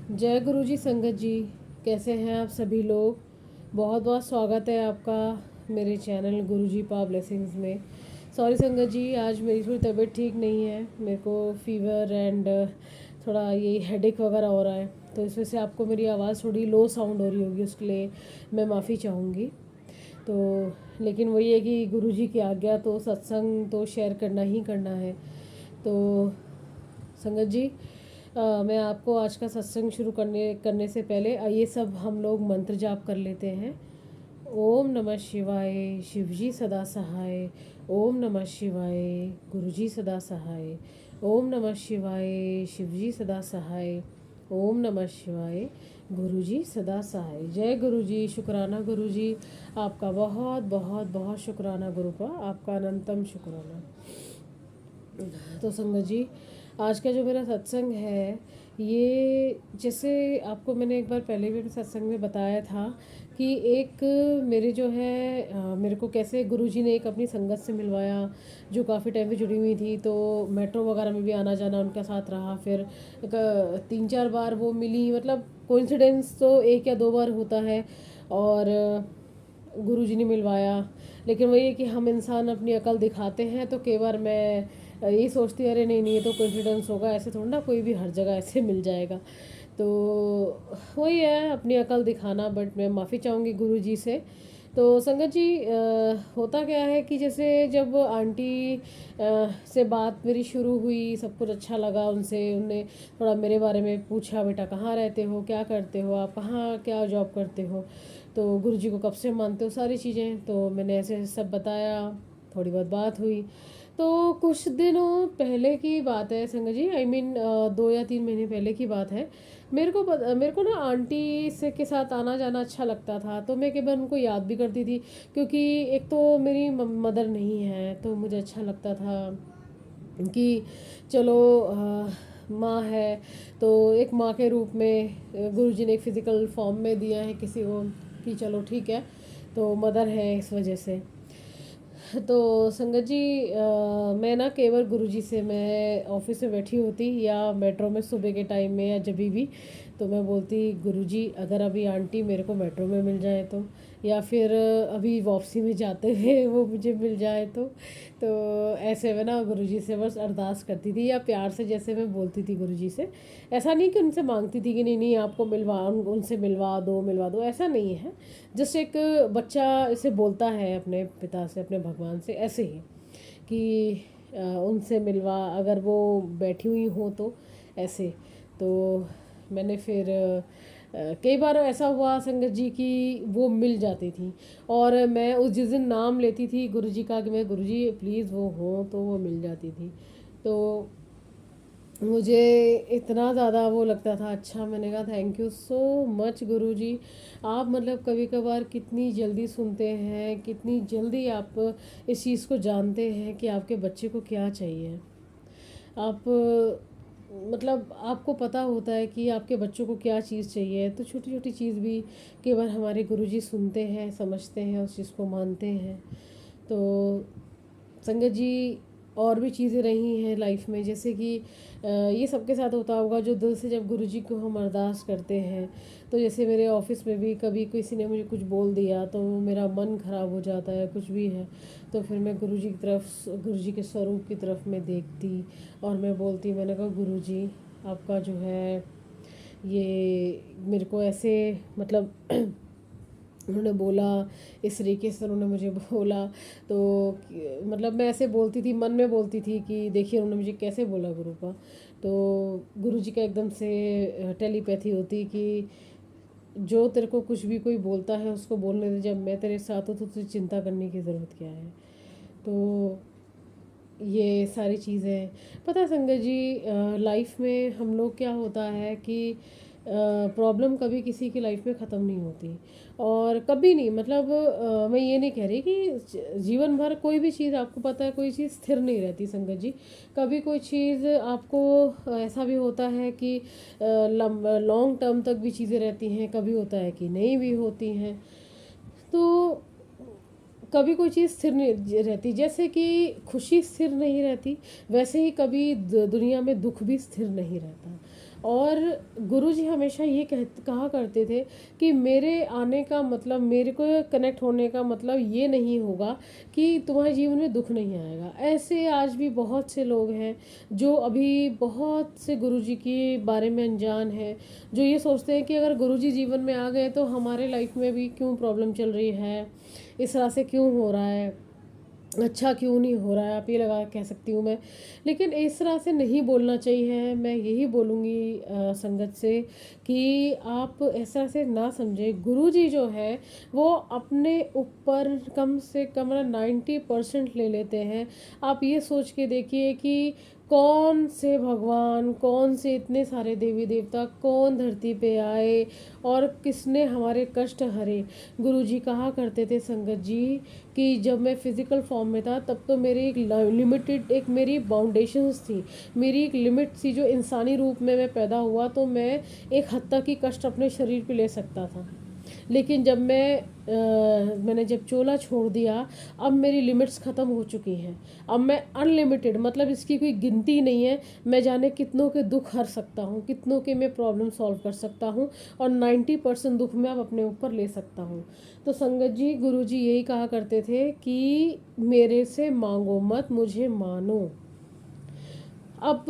जय गुरु जी संगत जी। कैसे हैं आप सभी लोग। बहुत बहुत स्वागत है आपका मेरे चैनल गुरु जी पा ब्लेसिंग्स में। सॉरी संगत जी, आज मेरी थोड़ी तबीयत ठीक नहीं है। मेरे को फीवर एंड थोड़ा ये हेडेक वगैरह हो रहा है, तो इस वजह से आपको मेरी आवाज़ थोड़ी लो साउंड हो रही होगी, उसके लिए मैं माफ़ी चाहूँगी। तो लेकिन वही है कि गुरु जी की आज्ञा, तो सत्संग तो शेयर करना ही करना है। तो संगत जी, मैं आपको आज का सत्संग शुरू करने करने से पहले आइए सब हम लोग मंत्र जाप कर लेते हैं। ओम नमः शिवाय, शिव जी सदा सहाय। ओम नमः शिवाय, गुरु जी सदा सहाय। ओम नमः शिवाय, शिव जी सदा सहाय। ओम नमः शिवाय, गुरु जी सदा सहाय। जय गुरु जी। शुक्राना गुरु जी, आपका बहुत बहुत बहुत शुक्राना गुरुपा, आपका अनंतम शुक्राना। तो संगत जी, आज का जो मेरा सत्संग है, ये जैसे आपको मैंने एक बार पहले भी सत्संग में बताया था कि एक मेरे जो है मेरे को कैसे गुरुजी ने एक अपनी संगत से मिलवाया जो काफ़ी टाइम से जुड़ी हुई थी। तो मेट्रो वगैरह में भी आना जाना उनका साथ रहा। फिर 3-4 बार वो मिली, मतलब कोइंसिडेंस तो 1 या 2 बार होता है। और गुरुजी ने मिलवाया। लेकिन वही है कि हम इंसान अपनी अकल दिखाते हैं, तो कई बार मैं यही सोचती अरे नहीं नहीं, ये तो कॉन्फिडेंस होगा, ऐसे थोड़ा ना कोई भी हर जगह ऐसे मिल जाएगा। तो वही है अपनी अकल दिखाना। बट मैं माफ़ी चाहूँगी गुरु जी से। तो संगत जी, होता क्या है कि जैसे जब आंटी से बात मेरी शुरू हुई, सब कुछ अच्छा लगा उनसे। उनने थोड़ा मेरे बारे में पूछा, बेटा कहाँ रहते हो, क्या करते हो, आप कहाँ क्या जॉब करते हो, तो गुरु जी को कब से मानते हो, सारी चीज़ें। तो मैंने ऐसे सब बताया, थोड़ी बहुत बात हुई। तो कुछ दिनों पहले की बात है संगत जी, आई मीन 2 या 3 महीने पहले की बात है। मेरे को ना आंटी से के साथ आना जाना अच्छा लगता था, तो मैं कई बार उनको याद भी करती थी। क्योंकि एक तो मेरी मदर नहीं है, तो मुझे अच्छा लगता था कि चलो माँ है, तो एक माँ के रूप में गुरुजी ने एक फिज़िकल फॉर्म में दिया है किसी को कि चलो ठीक है, तो मदर है इस वजह से। तो संगत जी, मैं ना केवल गुरुजी से, मैं ऑफिस में बैठी होती या मेट्रो में सुबह के टाइम में या जब भी, तो मैं बोलती गुरुजी अगर अभी आंटी मेरे को मेट्रो में मिल जाए तो, या फिर अभी वापसी में जाते हुए वो मुझे मिल जाए तो ऐसे में ना गुरुजी से बस अरदास करती थी, या प्यार से जैसे मैं बोलती थी गुरुजी से। ऐसा नहीं कि उनसे मांगती थी कि नहीं नहीं आपको मिलवा, उनसे मिलवा दो, ऐसा नहीं है। जस्ट एक बच्चा इसे बोलता है अपने पिता से, अपने भगवान से, ऐसे ही कि उनसे मिलवा, अगर वो बैठी हुई हो तो ऐसे। तो मैंने फिर कई बार ऐसा हुआ संगत जी कि वो मिल जाती थी। और मैं उस जिस दिन नाम लेती थी गुरु जी का कि मैं गुरु जी प्लीज़ वो हो, तो वो मिल जाती थी। तो मुझे इतना ज़्यादा वो लगता था अच्छा। मैंने कहा थैंक यू सो मच गुरु जी। आप मतलब कभी कभार कितनी जल्दी सुनते हैं, कितनी जल्दी आप इस चीज़ को जानते हैं कि आपके बच्चे को क्या चाहिए। आप मतलब आपको पता होता है कि आपके बच्चों को क्या चीज़ चाहिए। तो छोटी छोटी चीज़ भी कई बार हमारे गुरुजी सुनते हैं, समझते हैं, उस चीज़ को मानते हैं। तो संगत जी, और भी चीज़ें रही हैं लाइफ में, जैसे कि ये सबके साथ होता होगा जो दिल से जब गुरुजी को हम अरदास करते हैं। तो जैसे मेरे ऑफिस में भी कभी किसी ने मुझे कुछ बोल दिया तो मेरा मन ख़राब हो जाता है, कुछ भी है। तो फिर मैं गुरुजी की तरफ, गुरुजी के स्वरूप की तरफ मैं देखती और मैं बोलती, मैंने कहा गुरुजी आपका जो है ये मेरे को ऐसे मतलब उन्होंने बोला, इस तरीके से उन्होंने मुझे बोला। तो मतलब मैं ऐसे बोलती थी, मन में बोलती थी कि देखिए उन्होंने मुझे कैसे बोला गुरुपा। तो गुरुजी का एकदम से टेलीपैथी होती कि जो तेरे को कुछ भी कोई बोलता है उसको बोलने दे, जब मैं तेरे साथ हूँ तो तुझे चिंता करने की ज़रूरत क्या है। तो ये सारी चीज़ें पता है संगत जी, लाइफ में हम लोग क्या होता है कि प्रॉब्लम कभी किसी की लाइफ में ख़त्म नहीं होती। और कभी नहीं, मतलब मैं ये नहीं कह रही कि जीवन भर कोई भी चीज़, आपको पता है कोई चीज़ स्थिर नहीं रहती संगत जी। कभी कोई चीज़ आपको ऐसा भी होता है कि लॉन्ग टर्म तक भी चीज़ें रहती हैं, कभी होता है कि नहीं भी होती हैं। तो कभी कोई चीज़ स्थिर नहीं रहती, जैसे कि खुशी स्थिर नहीं रहती, वैसे ही कभी दुनिया में दुख भी स्थिर नहीं रहता। और गुरुजी हमेशा ये कहा करते थे कि मेरे आने का मतलब, मेरे को कनेक्ट होने का मतलब ये नहीं होगा कि तुम्हारे जीवन में दुख नहीं आएगा। ऐसे आज भी बहुत से लोग हैं जो अभी बहुत से गुरुजी के बारे में अनजान है, जो ये सोचते हैं कि अगर गुरुजी जीवन में आ गए तो हमारे लाइफ में भी क्यों प्रॉब्लम चल रही है, इस तरह से क्यों हो रहा है, अच्छा क्यों नहीं हो रहा है, आप ये लगा कह सकती हूँ मैं। लेकिन इस तरह से नहीं बोलना चाहिए। मैं यही बोलूँगी संगत से कि आप ऐसा से ना समझें। गुरुजी जो है वो अपने ऊपर कम से कम 90% ले लेते हैं। आप ये सोच के देखिए कि कौन से भगवान, कौन से इतने सारे देवी देवता कौन धरती पे आए और किसने हमारे कष्ट हरे। गुरुजी कहा करते थे संगत जी कि जब मैं फिज़िकल फॉर्म में था तब तो मेरी एक लिमिटेड, एक मेरी बाउंडेशंस थी, मेरी एक लिमिट थी। जो इंसानी रूप में मैं पैदा हुआ तो मैं एक हद तक ही कष्ट अपने शरीर पे ले सकता था। लेकिन जब मैंने जब चोला छोड़ दिया, अब मेरी लिमिट्स ख़त्म हो चुकी हैं। अब मैं अनलिमिटेड, मतलब इसकी कोई गिनती नहीं है, मैं जाने कितनों के दुख हर सकता हूँ, कितनों के मैं प्रॉब्लम सॉल्व कर सकता हूँ और 90% दुख मैं अब अपने ऊपर ले सकता हूँ। तो संगत जी, गुरु जी यही कहा करते थे कि मेरे से मांगो मत, मुझे मानो। अब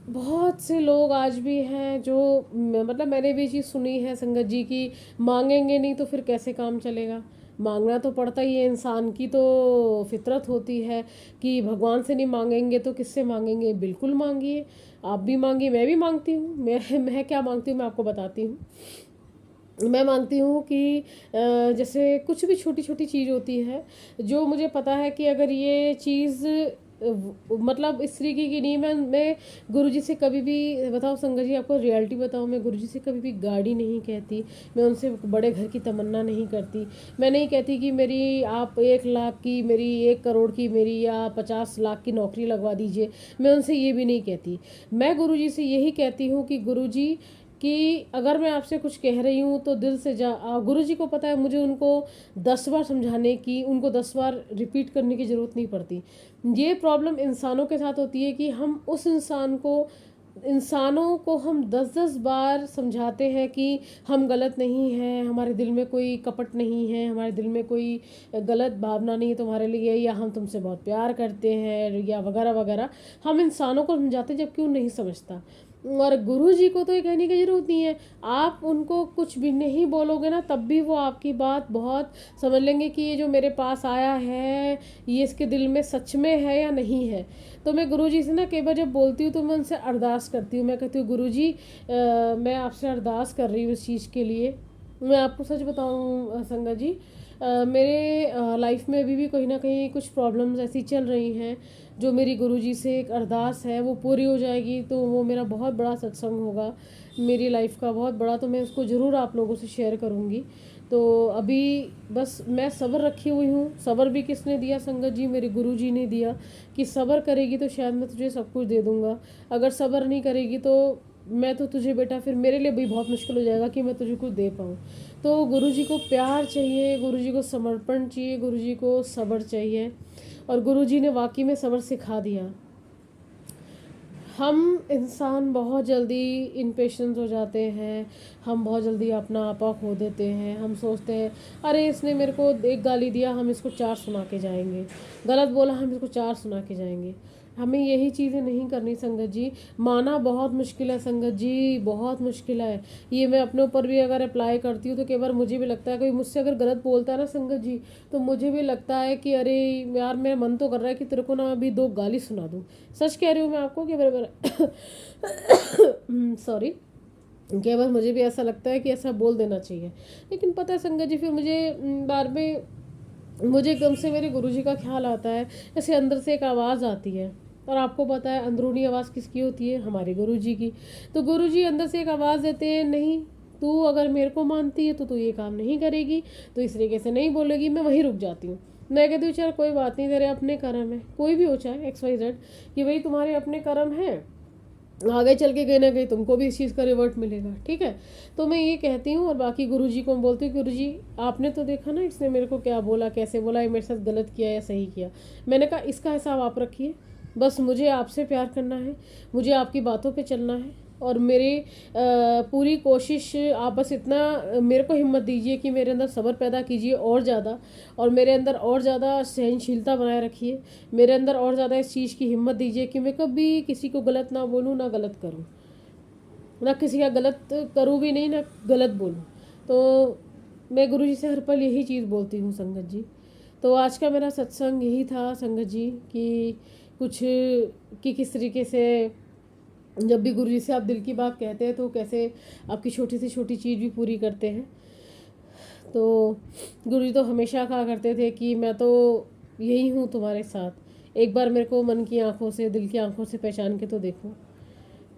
बहुत से लोग आज भी हैं जो मतलब मैंने भी चीज़ सुनी है संगत जी की, मांगेंगे नहीं तो फिर कैसे काम चलेगा। मांगना तो पड़ता ही है, इंसान की तो फितरत होती है कि भगवान से नहीं मांगेंगे तो किससे मांगेंगे। बिल्कुल मांगिए, आप भी मांगिए, मैं भी मांगती हूँ। मैं क्या मांगती हूँ मैं आपको बताती हूँ। मैं मानती हूँ कि जैसे कुछ भी छोटी छोटी चीज़ होती है जो मुझे पता है कि अगर ये चीज़ मतलब इस तरीके की नहीं, मैं गुरुजी से कभी भी, बताओ संगत जी आपको रियलिटी बताऊँ, मैं गुरुजी से कभी भी गाड़ी नहीं कहती, मैं उनसे बड़े घर की तमन्ना नहीं करती। मैं नहीं कहती कि मेरी आप 1 लाख की, मेरी 1 करोड़ की, मेरी या 50 लाख की नौकरी लगवा दीजिए। मैं उनसे ये भी नहीं कहती। मैं गुरुजी से यही कहती हूँ कि गुरुजी, कि अगर मैं आपसे कुछ कह रही हूँ तो दिल से गुरुजी को पता है मुझे उनको 10 बार समझाने की, उनको 10 बार रिपीट करने की ज़रूरत नहीं पड़ती। ये प्रॉब्लम इंसानों के साथ होती है कि हम उस इंसानों को हम 10-10 बार समझाते हैं कि हम गलत नहीं हैं, हमारे दिल में कोई कपट नहीं है, हमारे दिल में कोई गलत भावना नहीं है तुम्हारे लिए, या हम तुमसे बहुत प्यार करते हैं, या वगैरह वगैरह। हम इंसानों को समझाते जबकि वो नहीं समझता। और गुरु जी को तो ये कहने की ज़रूरत नहीं है। आप उनको कुछ भी नहीं बोलोगे ना, तब भी वो आपकी बात बहुत समझ लेंगे कि ये जो मेरे पास आया है ये इसके दिल में सच में है या नहीं है। तो मैं गुरु जी से ना कई बार जब बोलती हूँ तो मैं उनसे अरदास करती हूँ। मैं कहती हूँ गुरु जी, मैं आपसे अरदास कर रही हूँ इस चीज़ के लिए। मैं आपको सच बताऊँ संगत जी, मेरे लाइफ में अभी भी कहीं ना कहीं कुछ प्रॉब्लम्स ऐसी चल रही हैं जो मेरी गुरुजी से एक अरदास है, वो पूरी हो जाएगी तो वो मेरा बहुत बड़ा सत्संग होगा, मेरी लाइफ का बहुत बड़ा। तो मैं उसको ज़रूर आप लोगों से शेयर करूँगी। तो अभी बस मैं सब्र रखी हुई हूँ। सब्र भी किसने दिया संगत जी? मेरे गुरुजी ने दिया कि सब्र करेगी तो शायद मैं तुझे सब कुछ दे दूँगा। अगर सब्र नहीं करेगी तो मैं तो तुझे बेटा, फिर मेरे लिए भी बहुत मुश्किल हो जाएगा कि मैं तुझे कुछ दे पाऊँ। तो गुरुजी को प्यार चाहिए, गुरुजी को समर्पण चाहिए, गुरुजी को सब्र चाहिए। और गुरुजी ने वाकई में सब्र सिखा दिया। हम इंसान बहुत जल्दी इम्पेशेंस हो जाते हैं, हम बहुत जल्दी अपना आपा खो देते हैं। हम सोचते हैं अरे इसने मेरे को एक गाली दिया, हम इसको 4 सुना के जाएंगे, गलत बोला हम इसको 4 सुना के जाएंगे। हमें यही चीज़ें नहीं करनी संगत जी। माना बहुत मुश्किल है संगत जी, बहुत मुश्किल है। ये मैं अपने ऊपर भी अगर अप्लाई करती हूँ तो कई बार मुझे भी लगता है, कोई मुझसे अगर गलत बोलता है ना संगत जी, तो मुझे भी लगता है कि अरे यार मेरा मन तो कर रहा है कि तेरे को ना अभी 2 गाली सुना दूँ। सच कह रही हूँ मैं आपको कि मेरा सॉरी, कई बार मुझे भी ऐसा लगता है कि ऐसा बोल देना चाहिए। लेकिन पता है संगत जी, फिर मुझे बार में मुझे एकदम से मेरे गुरुजी का ख्याल आता है। ऐसे अंदर से एक आवाज़ आती है, और आपको पता है अंदरूनी आवाज़ किसकी होती है? हमारे गुरुजी की। तो गुरुजी अंदर से एक आवाज़ देते हैं, नहीं तू अगर मेरे को मानती है तो तू ये काम नहीं करेगी, तो इस तरीके से नहीं बोलेगी। मैं वहीं रुक जाती हूँ। मैं कहती हूँ चल कोई बात नहीं, तेरे अपने कर्म है, कोई भी हो चाहे XYZ, कि भाई तुम्हारे अपने कर्म हैं, आगे चल के कहीं ना कहीं तुमको भी इस चीज़ का रिवर्ट मिलेगा, ठीक है। तो मैं ये कहती हूँ, और बाकी गुरुजी को मैं बोलती हूँ गुरुजी आपने तो देखा ना इसने मेरे को क्या बोला, कैसे बोला, ये मेरे साथ गलत किया या सही किया। मैंने कहा इसका हिसाब आप रखिए, बस मुझे आपसे प्यार करना है, मुझे आपकी बातों पे चलना है, और मेरी पूरी कोशिश, आप बस इतना मेरे को हिम्मत दीजिए कि मेरे अंदर सब्र पैदा कीजिए और ज़्यादा, और मेरे अंदर और ज़्यादा सहनशीलता बनाए रखिए। मेरे अंदर और ज़्यादा इस चीज़ की हिम्मत दीजिए कि मैं कभी किसी को गलत ना बोलूँ, ना गलत करूँ, ना किसी का गलत करूँ भी नहीं, ना गलत बोलूँ। तो मैं गुरु जी से हर पल यही चीज़ बोलती हूँ संगत जी। तो आज का मेरा सत्संग यही था संगत जी, कि कुछ कि किस तरीके से जब भी गुरु जी से आप दिल की बात कहते हैं तो कैसे आपकी छोटी से छोटी चीज़ भी पूरी करते हैं। तो गुरु जी तो हमेशा कहा करते थे कि मैं तो यही हूँ तुम्हारे साथ, एक बार मेरे को मन की आंखों से, दिल की आंखों से पहचान के तो देखो।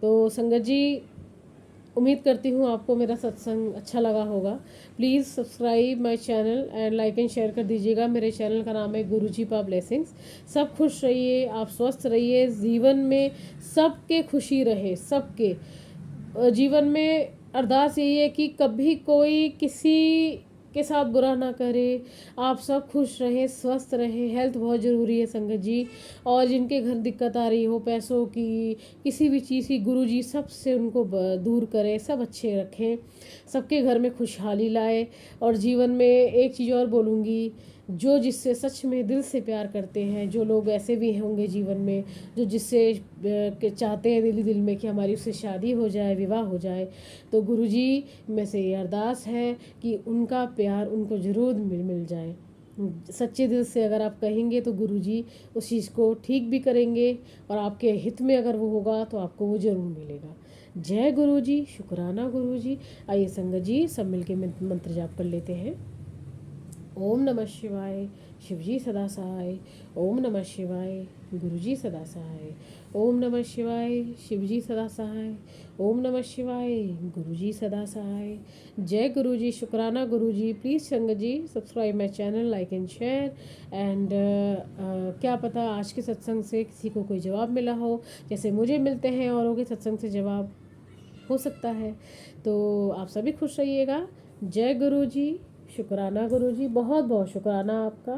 तो संगत जी, उम्मीद करती हूँ आपको मेरा सत्संग अच्छा लगा होगा। Please subscribe my channel and like and share कर दीजिएगा। मेरे चैनल का नाम है गुरुजी पा ब्लेसिंग्स। सब खुश रहिए, आप स्वस्थ रहिए, जीवन में सबके खुशी रहे, सबके जीवन में अरदास यही है कि कभी कोई किसी के साथ बुरा ना करे, आप सब खुश रहें, स्वस्थ रहें। हेल्थ बहुत ज़रूरी है संगत जी। और जिनके घर दिक्कत आ रही हो पैसों की, किसी भी चीज़ की, गुरु जी सबसे उनको दूर करें, सब अच्छे रखें, सबके घर में खुशहाली लाए। और जीवन में एक चीज़ और बोलूँगी, जो जिससे सच में दिल से प्यार करते हैं, जो लोग ऐसे भी होंगे जीवन में जो जिससे चाहते हैं दिल ही दिल में कि हमारी उससे शादी हो जाए, विवाह हो जाए, तो गुरुजी में से ये अरदास है कि उनका प्यार उनको ज़रूर मिल जाए। सच्चे दिल से अगर आप कहेंगे तो गुरुजी उस चीज़ को ठीक भी करेंगे, और आपके हित में अगर वो होगा तो आपको वो ज़रूर मिलेगा। जय गुरुजी, शुक्राना गुरुजी। आइए संगत जी सब मिलके मंत्र जाप कर लेते हैं। ओम नमः शिवाय, शिवजी सदा सहाय। ओम नमः शिवाय, गुरुजी सदा सहाय। ओम नमः शिवाय, शिवजी सदा सहाय। ओम नमः शिवाय, गुरुजी सदा सहाय। जय गुरुजी, शुक्राना गुरुजी। प्लीज़ संगत जी subscribe my channel, like and share. And क्या पता आज के सत्संग से किसी को कोई जवाब मिला हो, जैसे मुझे मिलते हैं औरों के सत्संग से जवाब, हो सकता है। तो आप सभी खुश रहिएगा। जय गुरुजी, शुक्राना गुरुजी, बहुत बहुत शुक्राना आपका।